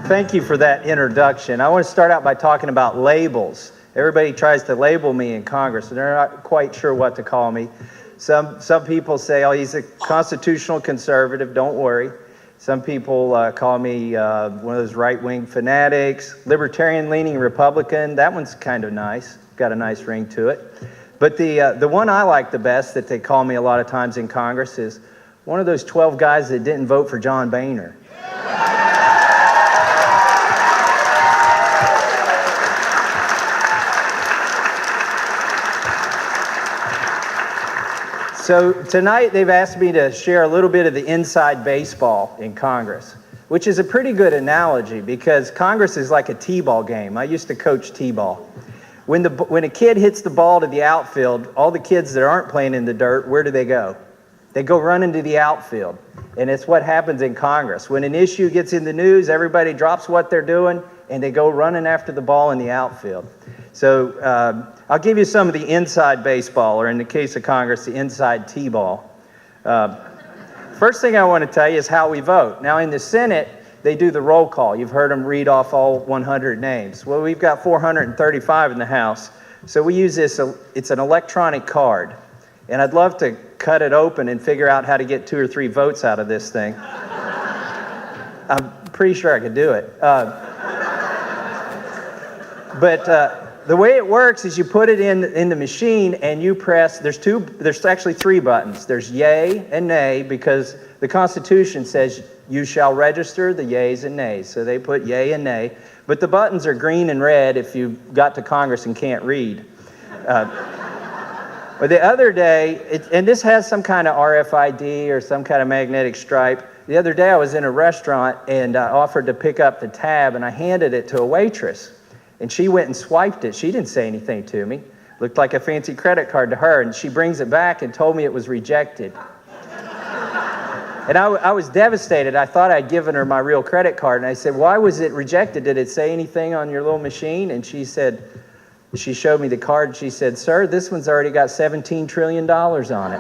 Thank you for that introduction. I want to start out by talking about labels. Everybody tries to label me in Congress, and they're not quite sure what to call me. Some people say, oh, he's a constitutional conservative, don't worry. Some people call me one of those right-wing fanatics, libertarian-leaning Republican. That one's kind of nice, got a nice ring to it. But the one I like the best that they call me a lot of times in Congress is one of those 12 guys that didn't vote for John Boehner. So tonight they've asked me to share a little bit of the inside baseball in Congress, which is a pretty good analogy because Congress is like a t-ball game. I used to coach t-ball. When a kid hits the ball to the outfield, all the kids that aren't playing in the dirt, where do they go? They go running to the outfield. And it's what happens in Congress. When an issue gets in the news, everybody drops what they're doing and they go running after the ball in the outfield. So I'll give you some of the inside baseball, or in the case of Congress, the inside t-ball. First thing I want to tell you is how we vote. Now in the Senate, they do the roll call. You've heard them read off all 100 names. Well, we've got 435 in the House. So we use this, it's an electronic card. And I'd love to cut it open and figure out how to get 2 or 3 votes out of this thing. I'm pretty sure I could do it. But the way it works is you put it in the machine and you press, there's actually 3 buttons. There's yay and nay because the Constitution says you shall register the yays and nays. So they put yay and nay. But the buttons are green and red if you got to Congress and can't read. But the other day, and this has some kind of RFID or some kind of magnetic stripe. The other day I was in a restaurant and I offered to pick up the tab and I handed it to a waitress. And she went and swiped it. She didn't say anything to me. Looked like a fancy credit card to her. And she brings it back and told me it was rejected. And I was devastated. I thought I'd given her my real credit card. And I said, why was it rejected? Did it say anything on your little machine? And she said, she showed me the card. She said, sir, this one's already got $17 trillion on it.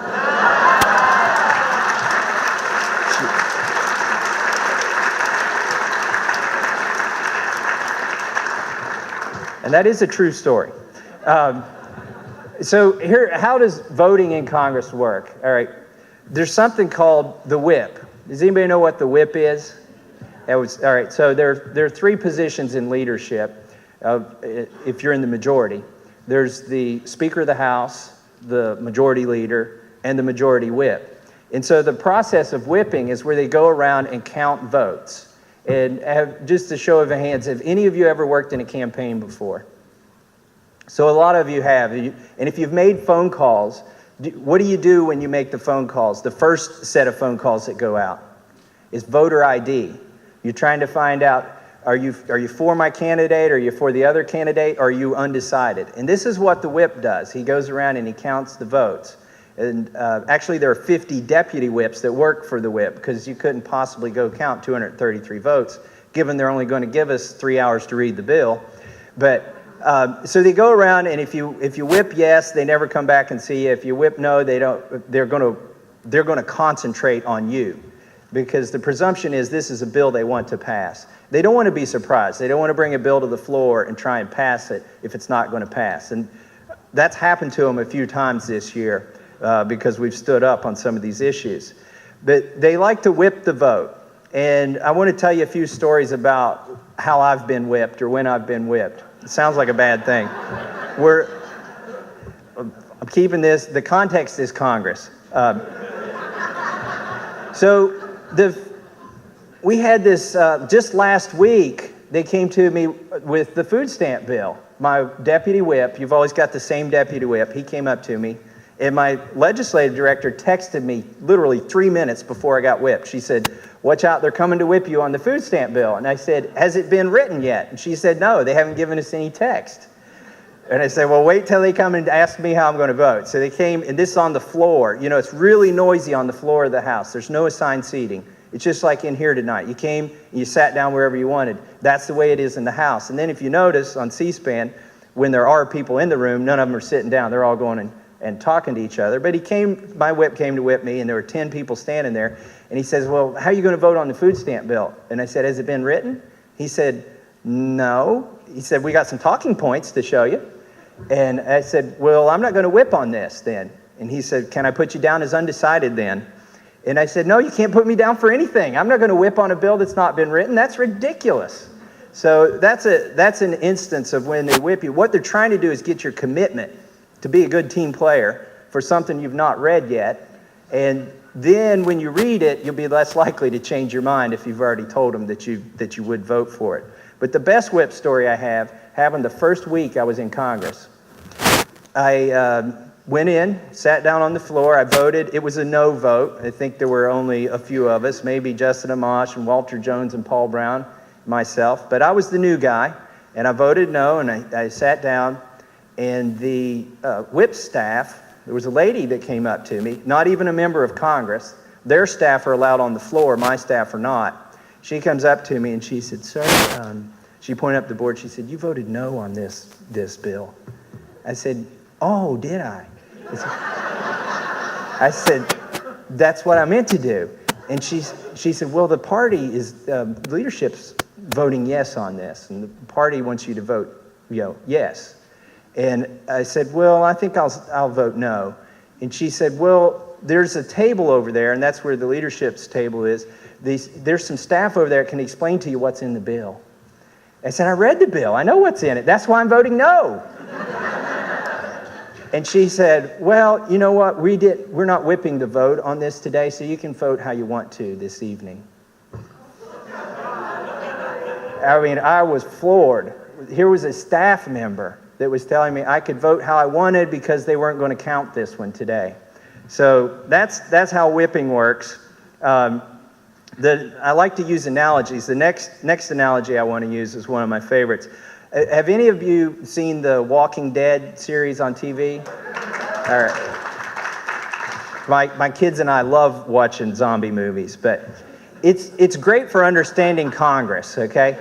And that is a true story. So here, how does voting in Congress work? All right, there's something called the whip. Does anybody know what the whip is? All right, so there are 3 positions in leadership if you're in the majority. There's the Speaker of the House, the Majority Leader, and the Majority Whip. And so the process of whipping is where they go around and count votes. And just a show of hands, have any of you ever worked in a campaign before? So a lot of you have. And if you've made phone calls, what do you do when you make the phone calls? The first set of phone calls that go out is voter ID. You're trying to find out, are you for my candidate? Are you for the other candidate? Or are you undecided? And this is what the whip does. He goes around and he counts the votes. And actually, there are 50 deputy whips that work for the whip because you couldn't possibly go count 233 votes, given they're only going to give us 3 hours to read the bill. But so they go around, and if you whip yes, they never come back and see you. If you whip no, they don't. They're going to concentrate on you because the presumption is this is a bill they want to pass. They don't want to be surprised. They don't want to bring a bill to the floor and try and pass it if it's not going to pass. And that's happened to them a few times this year. Because we've stood up on some of these issues. But they like to whip the vote. And I want to tell you a few stories about how I've been whipped or when I've been whipped. It sounds like a bad thing. I'm keeping this, the context is Congress. We had this, just last week, they came to me with the food stamp bill. My deputy whip, you've always got the same deputy whip, he came up to me. And my legislative director texted me literally 3 minutes before I got whipped. She said, watch out, they're coming to whip you on the food stamp bill. And I said, has it been written yet? And she said, no, they haven't given us any text. And I said, well, wait till they come and ask me how I'm going to vote. So they came, and this is on the floor. You know, it's really noisy on the floor of the House. There's no assigned seating. It's just like in here tonight. You came and you sat down wherever you wanted. That's the way it is in the House. And then if you notice on C-SPAN, when there are people in the room, none of them are sitting down. They're all going and talking to each other. But my whip came to whip me, and there were 10 people standing there. And he says, well, how are you going to vote on the food stamp bill? And I said, has it been written? He said, no. He said, we got some talking points to show you. And I said, well, I'm not going to whip on this then. And he said, can I put you down as undecided then? And I said, no, you can't put me down for anything. I'm not going to whip on a bill that's not been written. That's ridiculous. So that's an instance of when they whip you. What they're trying to do is get your commitment to be a good team player for something you've not read yet. And then when you read it, you'll be less likely to change your mind if you've already told them that you would vote for it. But the best whip story I have happened the first week I was in Congress. I went in, sat down on the floor, I voted. It was a no vote. I think there were only a few of us, maybe Justin Amash and Walter Jones and Paul Brown, myself. But I was the new guy, and I voted no, and I sat down. And the whip staff, there was a lady that came up to me, not even a member of Congress. Their staff are allowed on the floor, my staff are not. She comes up to me and she said, sir, she pointed up the board, she said, you voted no on this bill. I said, oh, did I? I said, that's what I meant to do. And she said, well, the party is, leadership's voting yes on this, and the party wants you to vote, yes. And I said, well, I think I'll vote no. And she said, well, there's a table over there, and that's where the leadership's table is. There's some staff over there that can explain to you what's in the bill. I said, I read the bill. I know what's in it. That's why I'm voting no. And she said, well, you know what? We're not whipping the vote on this today, so you can vote how you want to this evening. I mean, I was floored. Here was a staff member that was telling me I could vote how I wanted because they weren't going to count this one today. So that's how whipping works. I like to use analogies. The next analogy I want to use is one of my favorites. Have any of you seen the Walking Dead series on TV? All right. My kids and I love watching zombie movies, but it's great for understanding Congress, okay?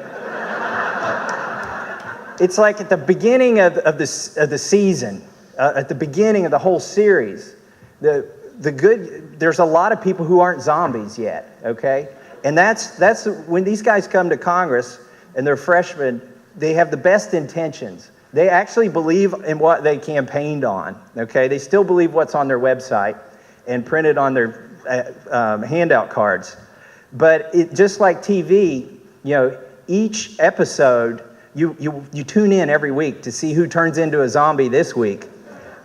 It's like at the beginning of the season, at the beginning of the whole series, there's a lot of people who aren't zombies yet, okay? And that's when these guys come to Congress and they're freshmen, they have the best intentions. They actually believe in what they campaigned on, okay? They still believe what's on their website and printed on their handout cards. But just like TV, each episode, you tune in every week to see who turns into a zombie this week.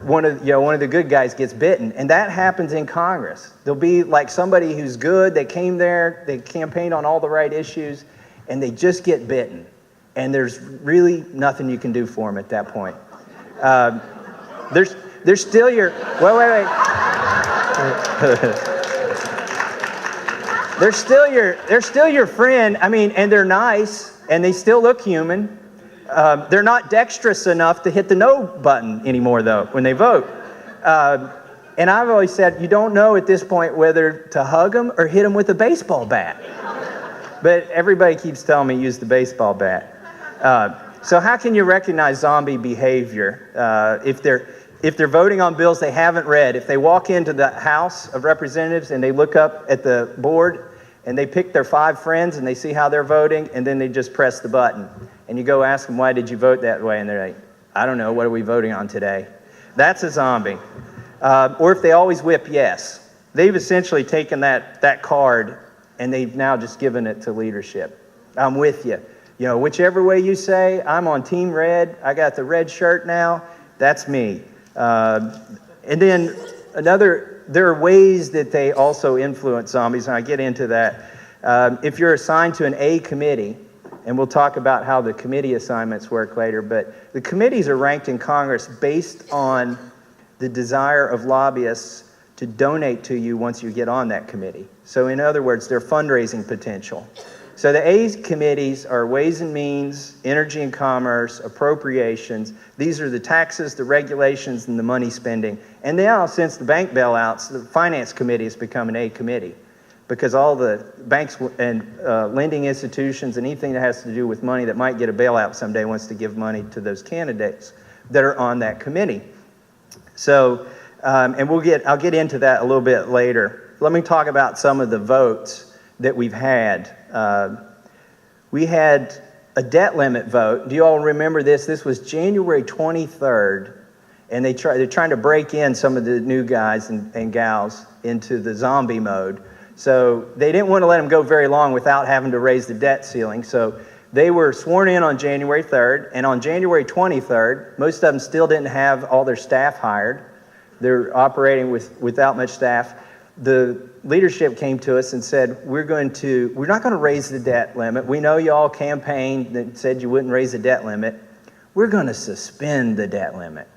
One of the good guys gets bitten, and that happens in Congress. There'll be like somebody who's good, they came there, they campaigned on all the right issues, and they just get bitten. And there's really nothing you can do for them at that point. There's still your, wait. They're still your friend. I mean, and they're nice, and they still look human. They're not dexterous enough to hit the no button anymore, though, when they vote. And I've always said, you don't know at this point whether to hug them or hit them with a baseball bat. But everybody keeps telling me use the baseball bat. So how can you recognize zombie behavior if they're voting on bills they haven't read? If they walk into the House of Representatives and they look up at the board and they pick their 5 friends and they see how they're voting and then they just press the button. And you go ask them, why did you vote that way? And they're like, I don't know, what are we voting on today? That's a zombie. Or if they always whip yes. They've essentially taken that card and they've now just given it to leadership. I'm with you. Whichever way you say, I'm on Team Red, I got the red shirt now, that's me. And then there are ways that they also influence zombies, and I get into that. If you're assigned to an A committee, and we'll talk about how the committee assignments work later, but the committees are ranked in Congress based on the desire of lobbyists to donate to you once you get on that committee. So in other words, their fundraising potential. So the A committees are Ways and Means, Energy and Commerce, Appropriations. These are the taxes, the regulations, and the money spending. And now, since the bank bailouts, the Finance Committee has become an A committee because all the banks and lending institutions and anything that has to do with money that might get a bailout someday wants to give money to those candidates that are on that committee. So, and I'll get into that a little bit later. Let me talk about some of the votes that we've had. we had a debt limit vote. Do you all remember this? This was January 23rd, and they're trying to break in some of the new guys and gals into the zombie mode. So they didn't want to let them go very long without having to raise the debt ceiling. So they were sworn in on January 3rd, and on January 23rd, most of them still didn't have all their staff hired. They're operating without much staff. The leadership came to us and said, we're not going to raise the debt limit. We know you all campaigned and said you wouldn't raise the debt limit. We're going to suspend the debt limit.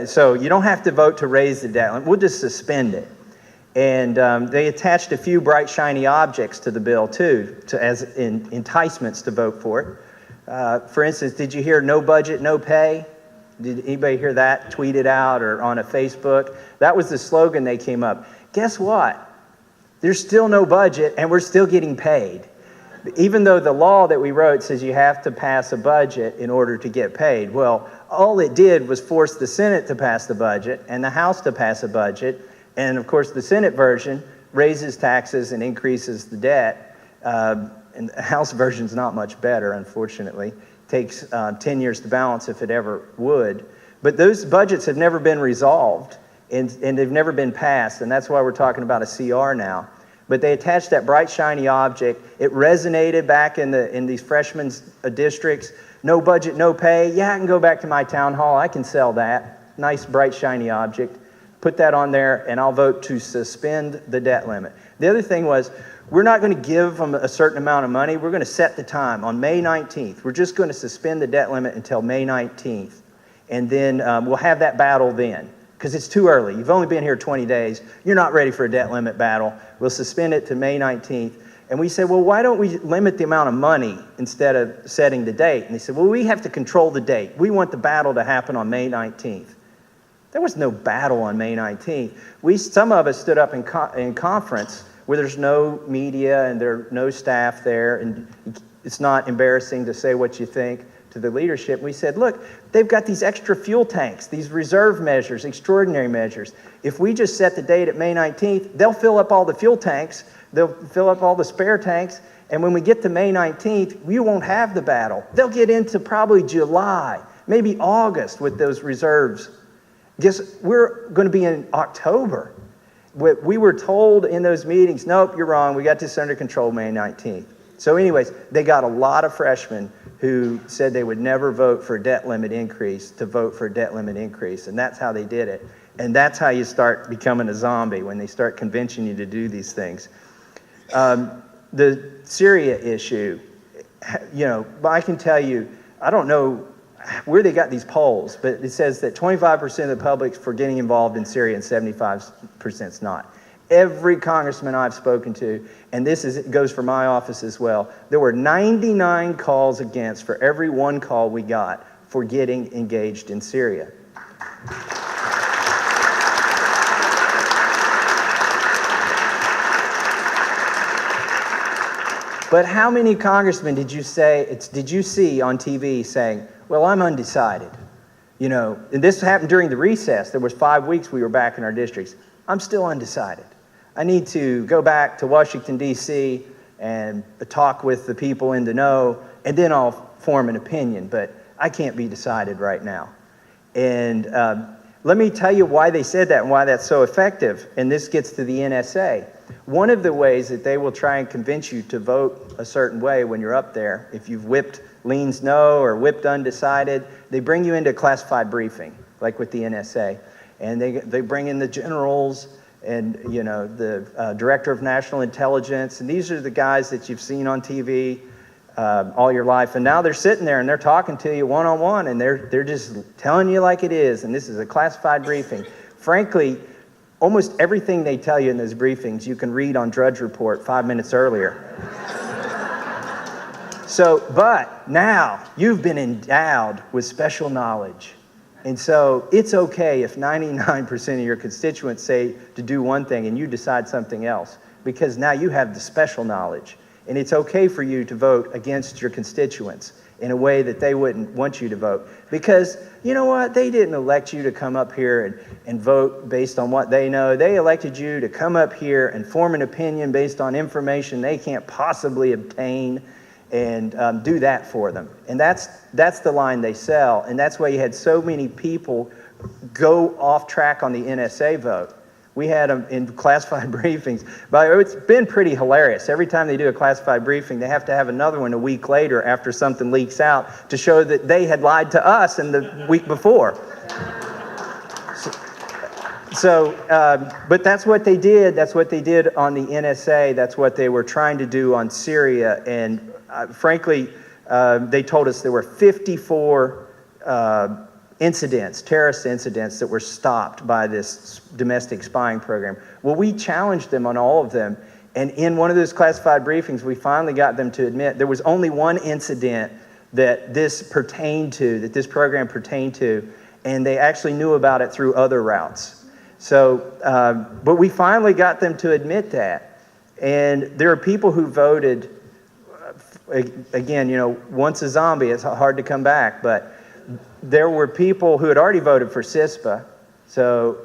So you don't have to vote to raise the debt limit. We'll just suspend it. And they attached a few bright, shiny objects to the bill, too, as enticements to vote for it. For instance, did you hear no budget, no pay? Did anybody hear that tweeted out or on a Facebook? That was the slogan they came up. Guess what? There's still no budget, and we're still getting paid. Even though the law that we wrote says you have to pass a budget in order to get paid. Well, all it did was force the Senate to pass the budget and the House to pass a budget. And of course, the Senate version raises taxes and increases the debt. And the House version's not much better, unfortunately. It takes 10 years to balance if it ever would. But those budgets have never been resolved, and they've never been passed. And that's why we're talking about a CR now. But they attached that bright, shiny object. It resonated back in these freshmen's districts. No budget, no pay. Yeah, I can go back to my town hall. I can sell that. Nice, bright, shiny object. Put that on there, and I'll vote to suspend the debt limit. The other thing was, we're not going to give them a certain amount of money. We're going to set the time on May 19th. We're just going to suspend the debt limit until May 19th. And then we'll have that battle then, because it's too early. You've only been here 20 days. You're not ready for a debt limit battle. We'll suspend it to May 19th. And we said, well, why don't we limit the amount of money instead of setting the date? And they said, well, we have to control the date. We want the battle to happen on May 19th. There was no battle on May 19th. Some of us stood up in conference where there's no media and there's no staff there, and it's not embarrassing to say what you think to the leadership. We said, look, they've got these extra fuel tanks, these reserve measures, extraordinary measures. If we just set the date at May 19th, they'll fill up all the fuel tanks, they'll fill up all the spare tanks, and when we get to May 19th, we won't have the battle. They'll get into probably July, maybe August with those reserves. Guess we're going to be in October. We were told in those meetings, nope, you're wrong. We got this under control May 19th. So anyways, they got a lot of freshmen who said they would never vote for a debt limit increase to vote for a debt limit increase. And that's how they did it. And that's how you start becoming a zombie, when they start convincing you to do these things. The Syria issue, I can tell you, I don't know where they got these polls, but it says that 25% of the public's for getting involved in Syria and 75% is not. Every congressman I've spoken to, and goes for my office as well, there were 99 calls against for every one call we got for getting engaged in Syria. But how many congressmen did you see on TV saying, well, I'm undecided? And this happened during the recess. There was 5 weeks we were back in our districts. I'm still undecided. I need to go back to Washington, D.C. and talk with the people in the know, and then I'll form an opinion, but I can't be decided right now. And let me tell you why they said that and why that's so effective, and this gets to the NSA. One of the ways that they will try and convince you to vote a certain way when you're up there, if you've leans no or whipped undecided, they bring you into a classified briefing, like with the NSA. And they bring in the generals and the director of national intelligence, and these are the guys that you've seen on TV all your life. And now they're sitting there and they're talking to you one-on-one, and they're just telling you like it is, and this is a classified briefing. Frankly, almost everything they tell you in those briefings you can read on Drudge Report 5 minutes earlier. But now you've been endowed with special knowledge. And so it's okay if 99% of your constituents say to do one thing and you decide something else, because now you have the special knowledge. And it's okay for you to vote against your constituents in a way that they wouldn't want you to vote. Because you know what? They didn't elect you to come up here and vote based on what they know. They elected you to come up here and form an opinion based on information they can't possibly obtain. and do that for them. And that's the line they sell. And that's why you had so many people go off track on the NSA vote. We had them in classified briefings. But it's been pretty hilarious. Every time they do a classified briefing, they have to have another one a week later after something leaks out to show that they had lied to us in the week before. But that's what they did. That's what they did on the NSA. That's what they were trying to do on Syria. And frankly, they told us there were 54 terrorist incidents that were stopped by this domestic spying program. Well, we challenged them on all of them. And in one of those classified briefings, we finally got them to admit there was only one incident that this program pertained to, and they actually knew about it through other routes. So, but we finally got them to admit that. And there are people who voted, again, once a zombie, it's hard to come back, but there were people who had already voted for CISPA,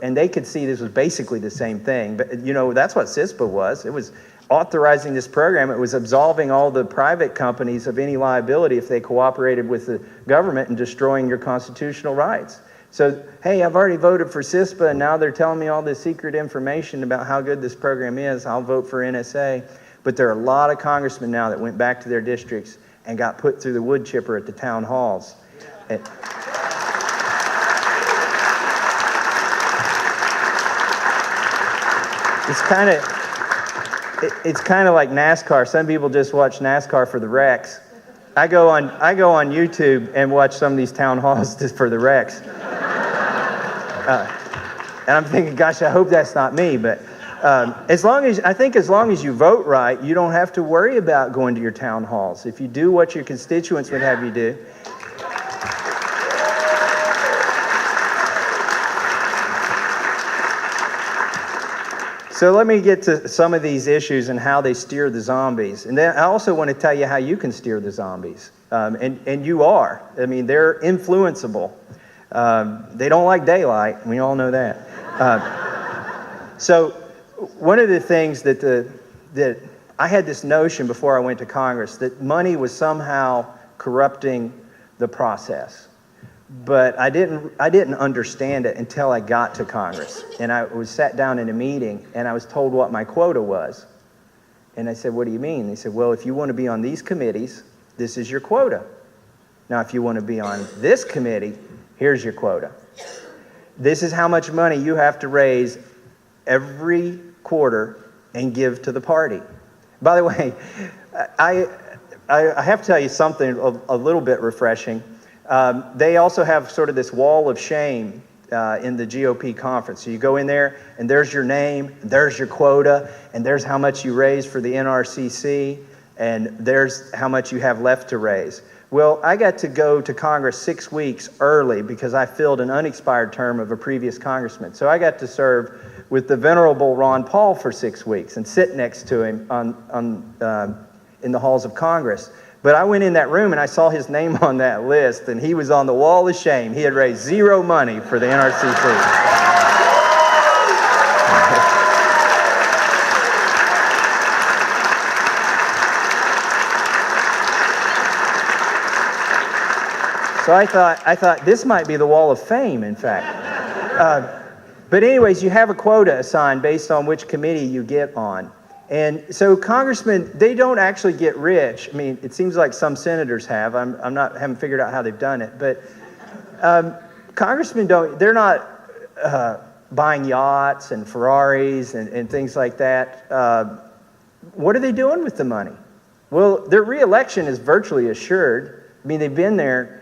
and they could see this was basically the same thing. But that's what CISPA was. It was authorizing this program. It was absolving all the private companies of any liability if they cooperated with the government in destroying your constitutional rights. So, hey, I've already voted for CISPA, and now they're telling me all this secret information about how good this program is. I'll vote for NSA. But there are a lot of congressmen now that went back to their districts and got put through the wood chipper at the town halls. It's kind of like NASCAR. Some people just watch NASCAR for the wrecks. I go on YouTube and watch some of these town halls just for the wrecks. And I'm thinking, gosh, I hope that's not me. But as long as you vote right, you don't have to worry about going to your town halls. If you do what your constituents would have you do. So let me get to some of these issues and how they steer the zombies. And then I also want to tell you how you can steer the zombies. And you are. I mean, they're influenceable. They don't like daylight. We all know that. So one of the things that I had this notion before I went to Congress that money was somehow corrupting the process. But I didn't understand it until I got to Congress. And I was sat down in a meeting, and I was told what my quota was. And I said, what do you mean? They said, well, if you want to be on these committees, this is your quota. Now, if you want to be on this committee, here's your quota. This is how much money you have to raise every quarter and give to the party. By the way, I have to tell you something a little bit refreshing. They also have sort of this wall of shame in the GOP conference. So you go in there, and there's your name, there's your quota, and there's how much you raise for the NRCC, and there's how much you have left to raise. Well, I got to go to Congress 6 weeks early because I filled an unexpired term of a previous congressman. So I got to serve with the venerable Ron Paul for 6 weeks and sit next to him in the halls of Congress. But I went in that room and I saw his name on that list, and he was on the wall of shame. He had raised zero money for the NRCC. So I thought this might be the wall of fame, in fact. But anyways, you have a quota assigned based on which committee you get on. And so congressmen, they don't actually get rich. I mean, it seems like some senators have. Haven't figured out how they've done it. But congressmen they're not buying yachts and Ferraris and things like that. What are they doing with the money? Well, their reelection is virtually assured. I mean, they've been there,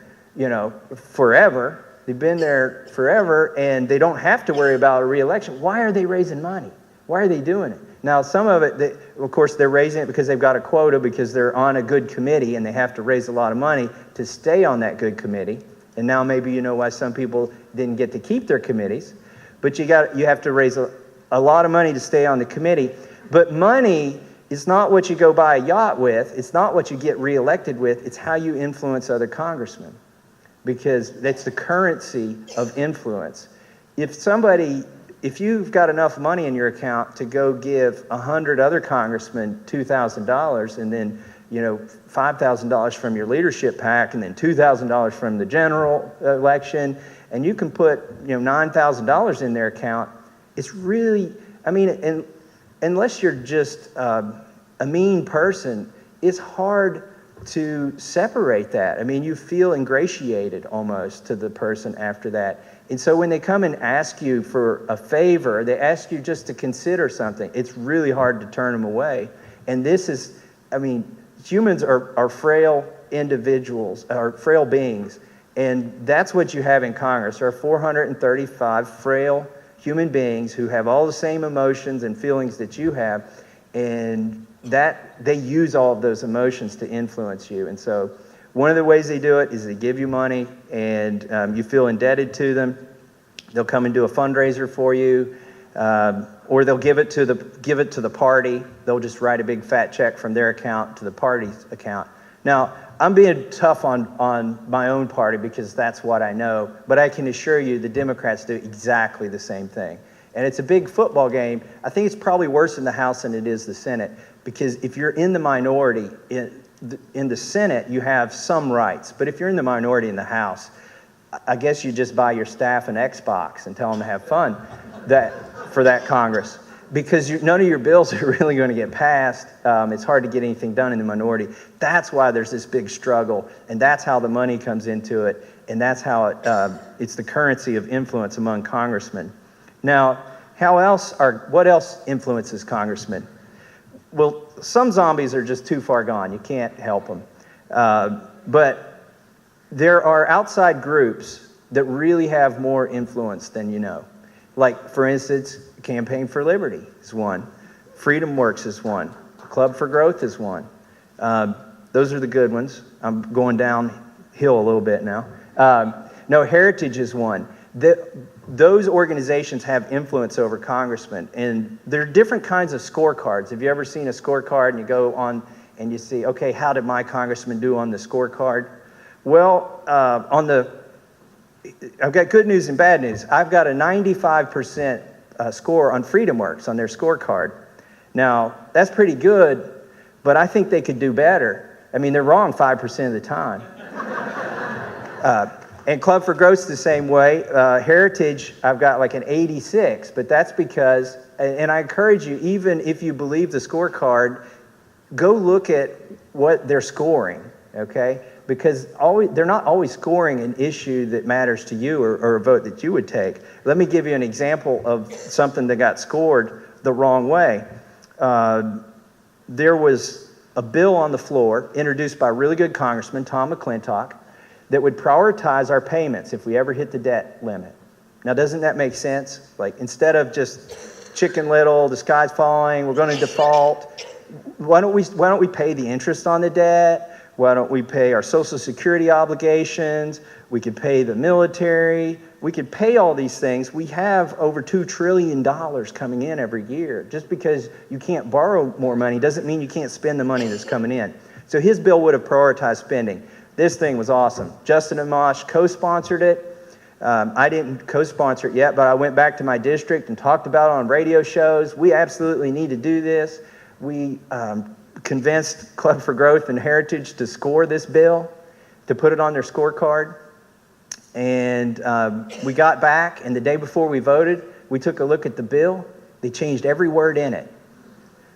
forever. They've been there forever, and they don't have to worry about a reelection. Why are they raising money? Why are they doing it? Now, some of it, of course, they're raising it because they've got a quota because they're on a good committee and they have to raise a lot of money to stay on that good committee. And now maybe you know why some people didn't get to keep their committees. But you have to raise a lot of money to stay on the committee. But money is not what you go buy a yacht with. It's not what you get reelected with. It's how you influence other congressmen, because that's the currency of influence. If you've got enough money in your account to go give 100 other congressmen $2,000 and then $5,000 from your leadership PAC and then $2,000 from the general election, and you can put, $9,000 in their account. It's really, and unless you're just a mean person, it's hard to separate that. You feel ingratiated almost to the person after that. And so when they come and ask you for a favor, they ask you just to consider something, it's really hard to turn them away. And this is, humans are frail individuals, are frail beings. And that's what you have in Congress. There are 435 frail human beings who have all the same emotions and feelings that you have. And that they use all of those emotions to influence you. And so one of the ways they do it is they give you money and you feel indebted to them. They'll come and do a fundraiser for you, or they'll give it to the party. They'll just write a big fat check from their account to the party's account. Now, I'm being tough on my own party because that's what I know, but I can assure you the Democrats do exactly the same thing. And it's a big football game. I think it's probably worse in the House than it is the Senate, because if you're in the minority in the Senate, you have some rights. But if you're in the minority in the House, I guess you just buy your staff an Xbox and tell them to have fun for that Congress. Because none of your bills are really going to get passed. It's hard to get anything done in the minority. That's why there's this big struggle, and that's how the money comes into it, and that's how it's the currency of influence among congressmen. Now, what else influences congressmen? Well, some zombies are just too far gone. You can't help them. But there are outside groups that really have more influence than you know. Like, for instance, Campaign for Liberty is one. Freedom Works is one. Club for Growth is one. Those are the good ones. I'm going downhill a little bit now. No, Heritage is one. Those organizations have influence over congressmen, and there are different kinds of scorecards. Have you ever seen a scorecard and you go on and you see, okay, how did my congressman do on the scorecard? Well, I've got good news and bad news. I've got a 95% score on Freedom Works on their scorecard. Now, that's pretty good, but I think they could do better. They're wrong 5% of the time. And Club for Growth's the same way. Heritage, I've got like an 86, but that's because, and I encourage you, even if you believe the scorecard, go look at what they're scoring, okay? Because they're not always scoring an issue that matters to you or a vote that you would take. Let me give you an example of something that got scored the wrong way. There was a bill on the floor introduced by a really good congressman, Tom McClintock, that would prioritize our payments if we ever hit the debt limit. Now, doesn't that make sense? Like, instead of just Chicken Little, the sky's falling, we're going to default, why don't we pay the interest on the debt? Why don't we pay our Social Security obligations? We could pay the military. We could pay all these things. We have over $2 trillion coming in every year. Just because you can't borrow more money doesn't mean you can't spend the money that's coming in. So his bill would have prioritized spending. This thing was awesome. Justin Amash co-sponsored it. I didn't co-sponsor it yet, but I went back to my district and talked about it on radio shows. We absolutely need to do this. We convinced Club for Growth and Heritage to score this bill, to put it on their scorecard. And we got back, and the day before we voted, we took a look at the bill. They changed every word in it.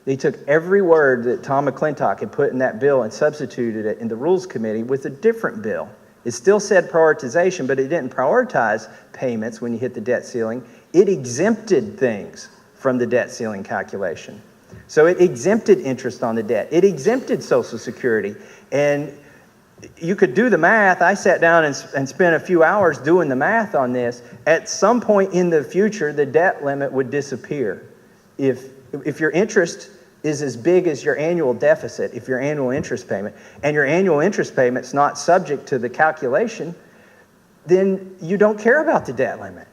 They took every word that Tom McClintock had put in that bill and substituted it in the Rules Committee with a different bill. It still said prioritization, but it didn't prioritize payments when you hit the debt ceiling. It exempted things from the debt ceiling calculation. So it exempted interest on the debt. It exempted Social Security. And you could do the math. I sat down and spent a few hours doing the math on this. At some point in the future, the debt limit would disappear. If your interest is as big as your annual deficit, if your annual interest payment, and your annual interest payment's not subject to the calculation, then you don't care about the debt limit.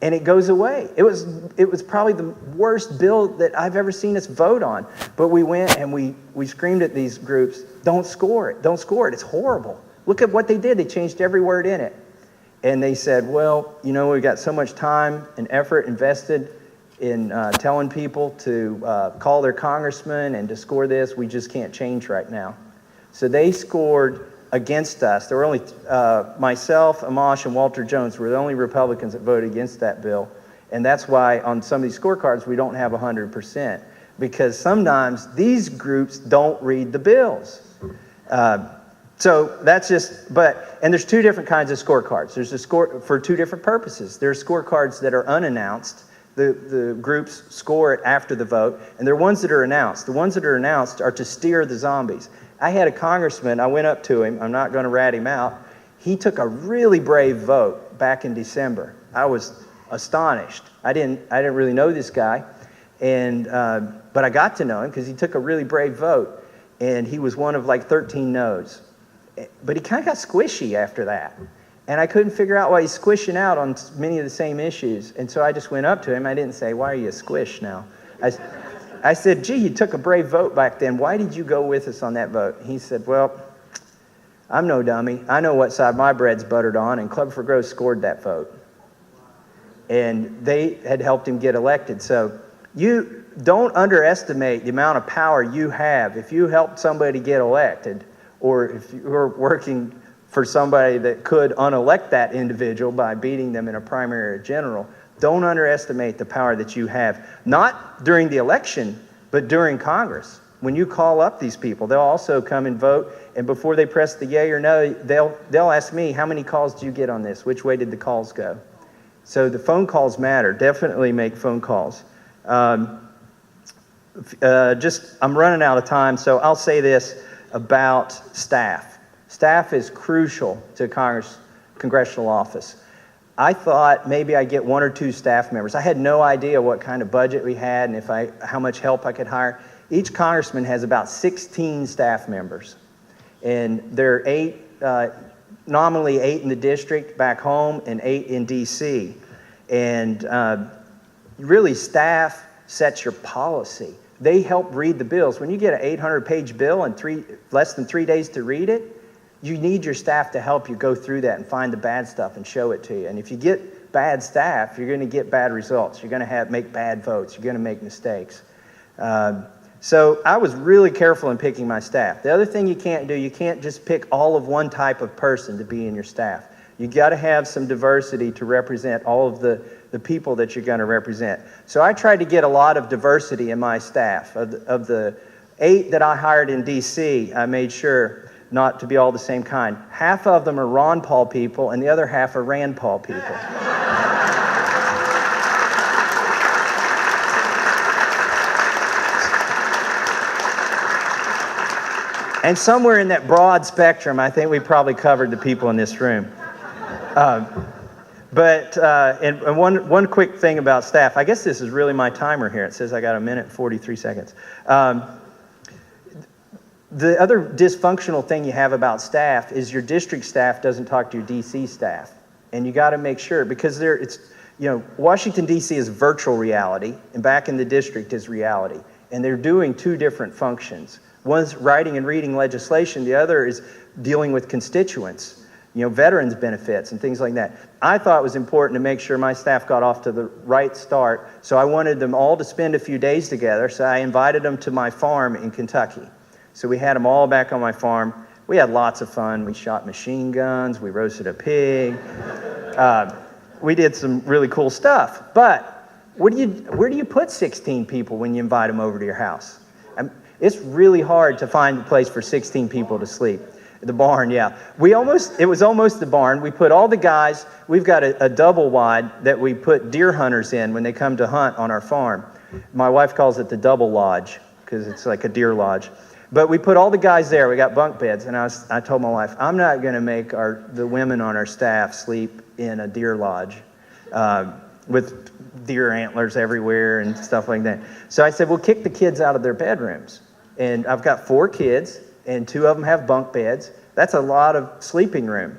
And it goes away. It was probably the worst bill that I've ever seen us vote on. But we went and we screamed at these groups, don't score it, it's horrible. Look at what they did, they changed every word in it. And they said, well, we've got so much time and effort invested in telling people to call their congressman and to score this, we just can't change right now. So they scored against us. There were only myself, Amash, and Walter Jones were the only Republicans that voted against that bill. And that's why on some of these scorecards, we don't have 100%. Because sometimes these groups don't read the bills. So that's just, and there's two different kinds of scorecards. There's a score for two different purposes. There's scorecards that are unannounced. The groups score it after the vote, and there are ones that are announced. The ones that are announced are to steer the zombies. I had a congressman, I went up to him, I'm not going to rat him out. He took a really brave vote back in December. I was astonished. I didn't really know this guy. And but I got to know him because he took a really brave vote, and he was one of like 13 no's. But he kind of got squishy after that, and I couldn't figure out why he's squishing out on many of the same issues. And so I just went up to him. I didn't say, "Why are you a squish now?" I said, "Gee, you took a brave vote back then. Why did you go with us on that vote?" He said, "Well, I'm no dummy. I know what side my bread's buttered on, and Club for Growth scored that vote, and they had helped him get elected." So you don't underestimate the amount of power you have if you help somebody get elected, or if you're working for somebody that could unelect that individual by beating them in a primary or general. Don't underestimate the power that you have, not during the election, but during Congress. When you call up these people, they'll also come and vote, and before they press the yay or no, they'll ask me, "How many calls did you get on this? Which way did the calls go?" So the phone calls matter. Definitely make phone calls. I'm running out of time, so I'll say this about staff. Staff is crucial to congressional office. I thought maybe I'd get one or two staff members. I had no idea what kind of budget we had and how much help I could hire. Each congressman has about 16 staff members, and there are nominally 8 in the district back home and 8 in DC. And really, staff sets your policy. They help read the bills. When you get an 800-page bill and less than 3 days to read it, you need your staff to help you go through that and find the bad stuff and show it to you. And if you get bad staff, you're going to get bad results. You're going to make bad votes. You're going to make mistakes. So I was really careful in picking my staff. The other thing you can't do, you can't just pick all of one type of person to be in your staff. You got to have some diversity to represent all of the people that you're going to represent. So I tried to get a lot of diversity in my staff. Of the 8 that I hired in DC, I made sure not to be all the same kind. Half of them are Ron Paul people, and the other half are Rand Paul people. And somewhere in that broad spectrum, I think we probably covered the people in this room. And one quick thing about staff, I guess this is really my timer here. It says I got 1 minute and 43 seconds. The other dysfunctional thing you have about staff is your district staff doesn't talk to your DC staff. And you got to make sure, because Washington, D.C. is virtual reality, and back in the district is reality. And they're doing 2 different functions. One's writing and reading legislation, the other is dealing with constituents, veterans benefits and things like that. I thought it was important to make sure my staff got off to the right start, so I wanted them all to spend a few days together, so I invited them to my farm in Kentucky. So we had them all back on my farm. We had lots of fun. We shot machine guns, we roasted a pig. We did some really cool stuff. But where do you put 16 people when you invite them over to your house? It's really hard to find a place for 16 people to sleep. The barn, yeah. It was almost the barn. We put all the guys, we've got a double wide that we put deer hunters in when they come to hunt on our farm. My wife calls it the double lodge because it's like a deer lodge. But we put all the guys there. We got bunk beds, and I told my wife, I'm not going to make the women on our staff sleep in a deer lodge with deer antlers everywhere and stuff like that. So I said, we'll kick the kids out of their bedrooms. And I've got 4 kids, and 2 of them have bunk beds. That's a lot of sleeping room.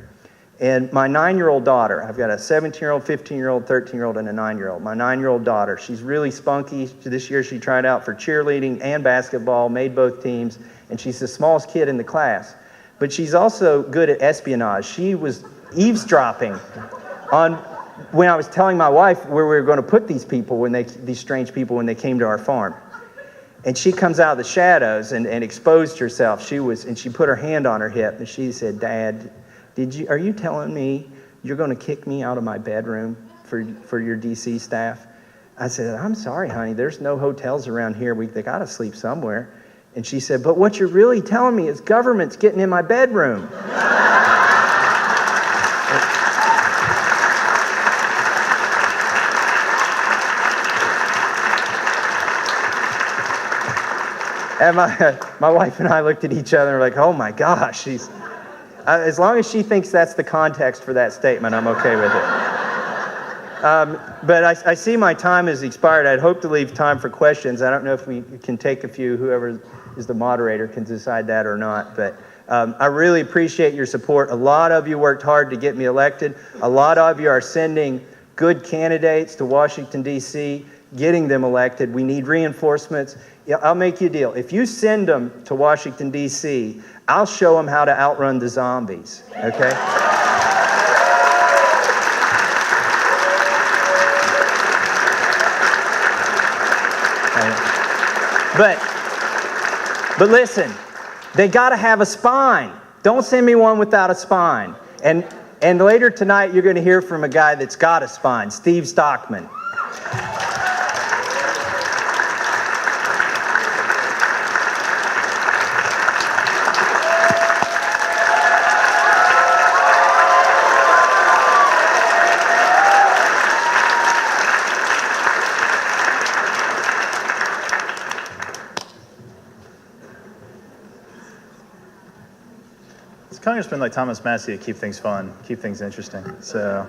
And my 9-year-old daughter, I've got a 17-year-old, 15-year-old, 13-year-old, and a 9-year-old. My 9-year-old daughter, she's really spunky. This year she tried out for cheerleading and basketball, made both teams, and she's the smallest kid in the class. But she's also good at espionage. She was eavesdropping on when I was telling my wife where we were going to put these strange people when they came to our farm. And she comes out of the shadows and exposed herself. And she put her hand on her hip and she said, "Dad, are you telling me you're going to kick me out of my bedroom for your DC staff?" I said, "I'm sorry, honey, there's no hotels around here. They got to sleep somewhere." And she said, "But what you're really telling me is government's getting in my bedroom." And my wife and I looked at each other and were like, "Oh my gosh, as long as she thinks that's the context for that statement, I'm okay with it." But I see my time has expired. I'd hope to leave time for questions. I don't know if we can take a few. Whoever is the moderator can decide that or not. But I really appreciate your support. A lot of you worked hard to get me elected. A lot of you are sending good candidates to Washington, D.C., getting them elected. We need reinforcements. Yeah, I'll make you a deal. If you send them to Washington, D.C., I'll show them how to outrun the zombies, okay? But listen, they got to have a spine. Don't send me one without a spine. And later tonight, you're going to hear from a guy that's got a spine, Steve Stockman. Congressman like Thomas Massie to keep things fun, keep things interesting. So